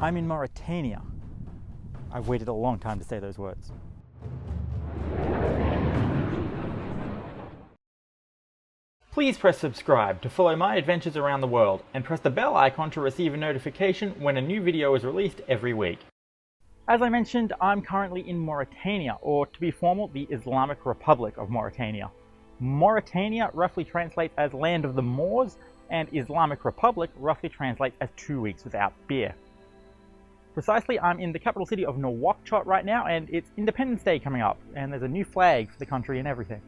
I'm in Mauritania. I've waited a long time to say those words. Please press subscribe to follow my adventures around the world and press the bell icon to receive a notification when a new video is released every week. As I mentioned, I'm currently in Mauritania, or to be formal, the Islamic Republic of Mauritania. Mauritania roughly translates as Land of the Moors, and Islamic Republic roughly translates as 2 weeks without beer. Precisely, I'm in the capital city of Nouakchott right now, and it's Independence Day coming up, and there's a new flag for the country and everything.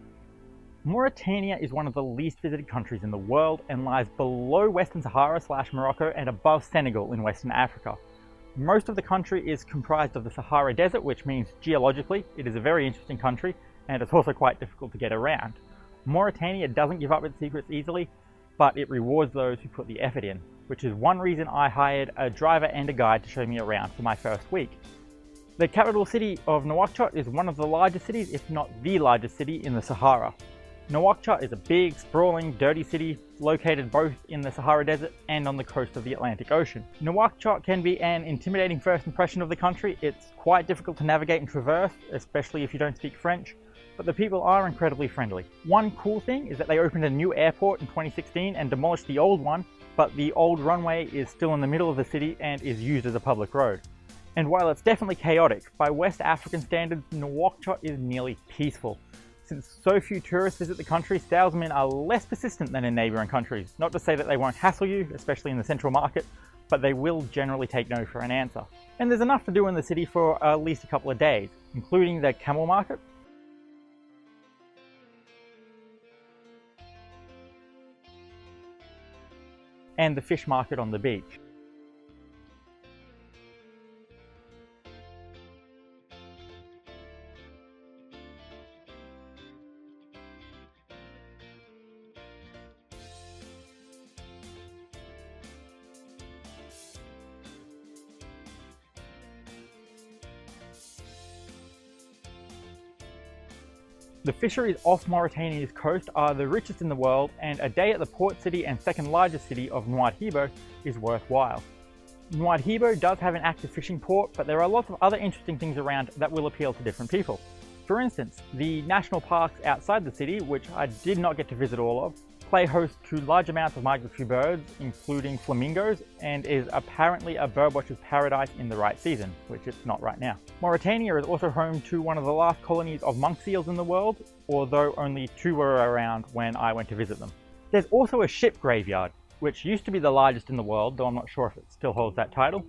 Mauritania is one of the least visited countries in the world and lies below Western Sahara / Morocco and above Senegal in Western Africa. Most of the country is comprised of the Sahara Desert, which means geologically it is a very interesting country, and it's also quite difficult to get around. Mauritania doesn't give up its secrets easily, but it rewards those who put the effort in, which is one reason I hired a driver and a guide to show me around for my first week. The capital city of Nouakchott is one of the largest cities, if not the largest city, in the Sahara. Nouakchott is a big, sprawling, dirty city located both in the Sahara Desert and on the coast of the Atlantic Ocean. Nouakchott can be an intimidating first impression of the country. It's quite difficult to navigate and traverse, especially if you don't speak French, but the people are incredibly friendly. One cool thing is that they opened a new airport in 2016 and demolished the old one, but the old runway is still in the middle of the city and is used as a public road. And while it's definitely chaotic, by West African standards, Nouakchott is nearly peaceful. Since so few tourists visit the country, salesmen are less persistent than in neighbouring countries. Not to say that they won't hassle you, especially in the central market, but they will generally take no for an answer. And there's enough to do in the city for at least a couple of days, including the camel market, and the fish market on the beach. The fisheries off Mauritania's coast are the richest in the world, and a day at the port city and second largest city of Nouadhibou is worthwhile. Nouadhibou does have an active fishing port, but there are lots of other interesting things around that will appeal to different people. For instance, the national parks outside the city, which I did not get to visit all of, play host to large amounts of migratory birds, including flamingos, and is apparently a birdwatcher's paradise in the right season, which it's not right now. Mauritania is also home to one of the last colonies of monk seals in the world, although only 2 were around when I went to visit them. There's also a ship graveyard, which used to be the largest in the world, though I'm not sure if it still holds that title.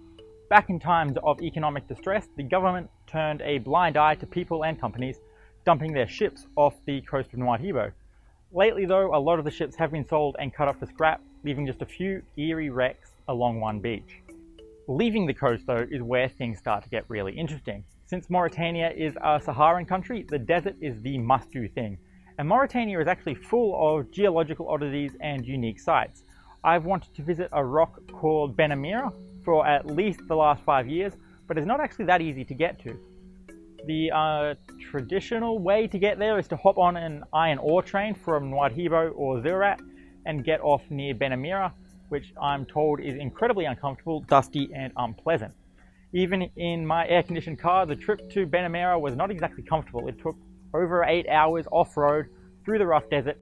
Back in times of economic distress, the government turned a blind eye to people and companies dumping their ships off the coast of Nouadhibou. Lately though, a lot of the ships have been sold and cut up for scrap, leaving just a few eerie wrecks along one beach. Leaving the coast though is where things start to get really interesting. Since Mauritania is a Saharan country, the desert is the must-do thing. And Mauritania is actually full of geological oddities and unique sites. I've wanted to visit a rock called Ben Amira for at least the last 5 years, but it's not actually that easy to get to. The traditional way to get there is to hop on an iron ore train from Nouadhibou or Zourat and get off near Ben Amira, which I'm told is incredibly uncomfortable, dusty and unpleasant. Even in my air-conditioned car, the trip to Ben Amira was not exactly comfortable. It took over 8 hours off-road through the rough desert.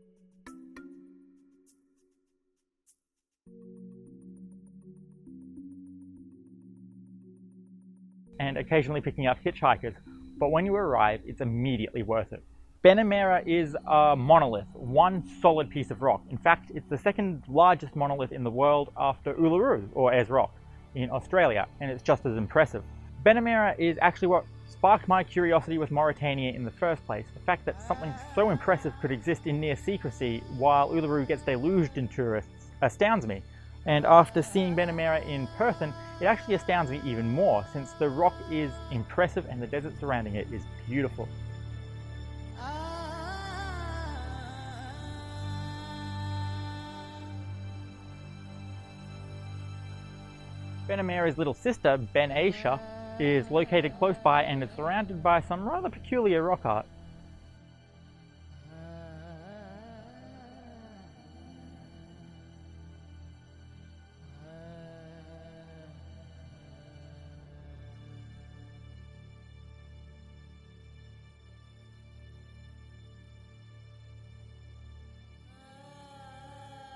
And occasionally picking up hitchhikers. But when you arrive, it's immediately worth it. Ben Amira is a monolith, one solid piece of rock. In fact, it's the second largest monolith in the world after Uluru, or Ayers Rock, in Australia, and it's just as impressive. Ben Amira is actually what sparked my curiosity with Mauritania in the first place. The fact that something so impressive could exist in near secrecy while Uluru gets deluged in tourists astounds me. And after seeing Ben Amira in person, it actually astounds me even more, since the rock is impressive and the desert surrounding it is beautiful. Ben Amira's little sister, Ben Aisha, is located close by and is surrounded by some rather peculiar rock art.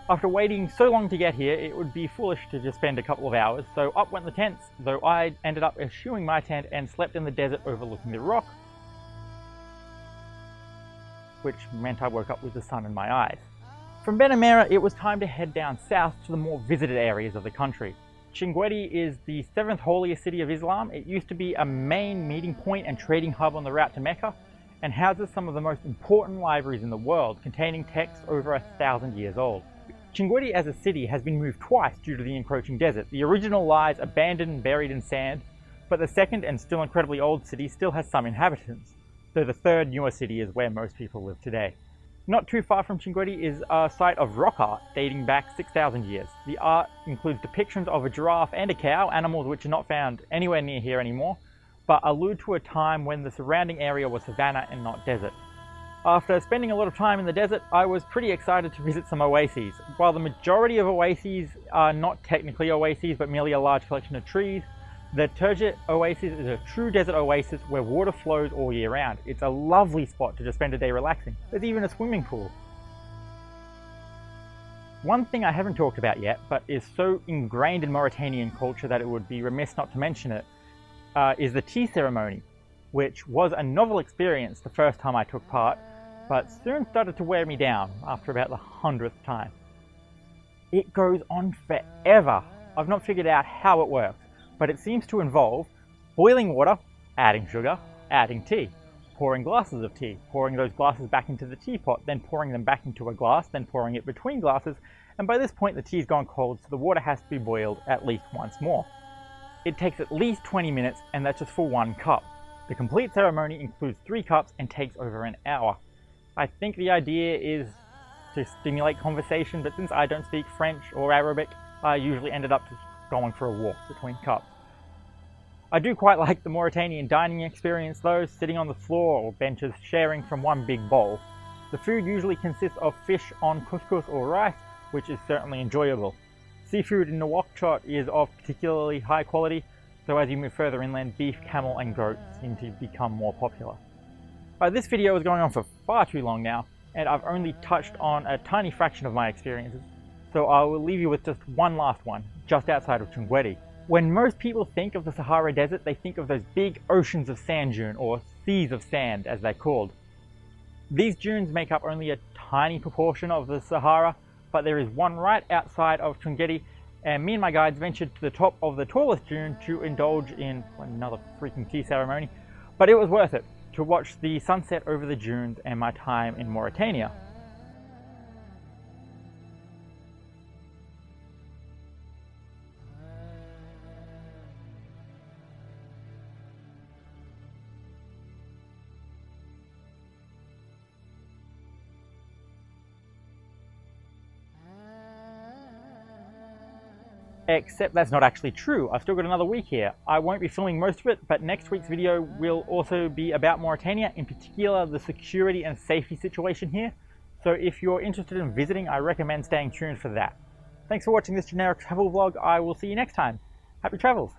After waiting so long to get here, it would be foolish to just spend a couple of hours, so up went the tents, though I ended up eschewing my tent and slept in the desert overlooking the rock, which meant I woke up with the sun in my eyes. From Benamera, it was time to head down south to the more visited areas of the country. Chinguetti is the 7th holiest city of Islam. It used to be a main meeting point and trading hub on the route to Mecca, and houses some of the most important libraries in the world, containing texts over 1,000 years old. Chinguetti as a city has been moved twice due to the encroaching desert. The original lies abandoned and buried in sand, but the second and still incredibly old city still has some inhabitants, though the third, newer city is where most people live today. Not too far from Chinguetti is a site of rock art dating back 6,000 years. The art includes depictions of a giraffe and a cow, animals which are not found anywhere near here anymore, but allude to a time when the surrounding area was savanna and not desert. After spending a lot of time in the desert, I was pretty excited to visit some oases. While the majority of oases are not technically oases but merely a large collection of trees, the Turgid Oasis is a true desert oasis where water flows all year round. It's a lovely spot to just spend a day relaxing. There's even a swimming pool. One thing I haven't talked about yet, but is so ingrained in Mauritanian culture that it would be remiss not to mention it, is the tea ceremony, which was a novel experience the first time I took part, but soon started to wear me down after about the 100th time. It goes on forever. I've not figured out how it works, but it seems to involve boiling water, adding sugar, adding tea, pouring glasses of tea, pouring those glasses back into the teapot, then pouring them back into a glass, then pouring it between glasses, and by this point the tea's gone cold, so the water has to be boiled at least once more. It takes at least 20 minutes, and that's just for one cup. The complete ceremony includes 3 cups and takes over an hour. I think the idea is to stimulate conversation, but since I don't speak French or Arabic, I usually ended up just going for a walk between cups. I do quite like the Mauritanian dining experience though, sitting on the floor or benches sharing from one big bowl. The food usually consists of fish on couscous or rice, which is certainly enjoyable. Seafood in Nouakchott is of particularly high quality, so as you move further inland, beef, camel and goat seem to become more popular. This video is going on for far too long now, and I've only touched on a tiny fraction of my experiences, so I will leave you with just one last one, just outside of Chinguetti. When most people think of the Sahara Desert, they think of those big oceans of sand dune, or seas of sand as they're called. These dunes make up only a tiny proportion of the Sahara, but there is one right outside of Chinguetti, and me and my guides ventured to the top of the tallest dune to indulge in another freaking tea ceremony, but it was worth it to watch the sunset over the dunes and my time in Mauritania. Except that's not actually true. I've still got another week here. I won't be filming most of it, but next week's video will also be about Mauritania, in particular the security and safety situation here. So if you're interested in visiting, I recommend staying tuned for that. Thanks for watching this generic travel vlog. I will see you next time. Happy travels!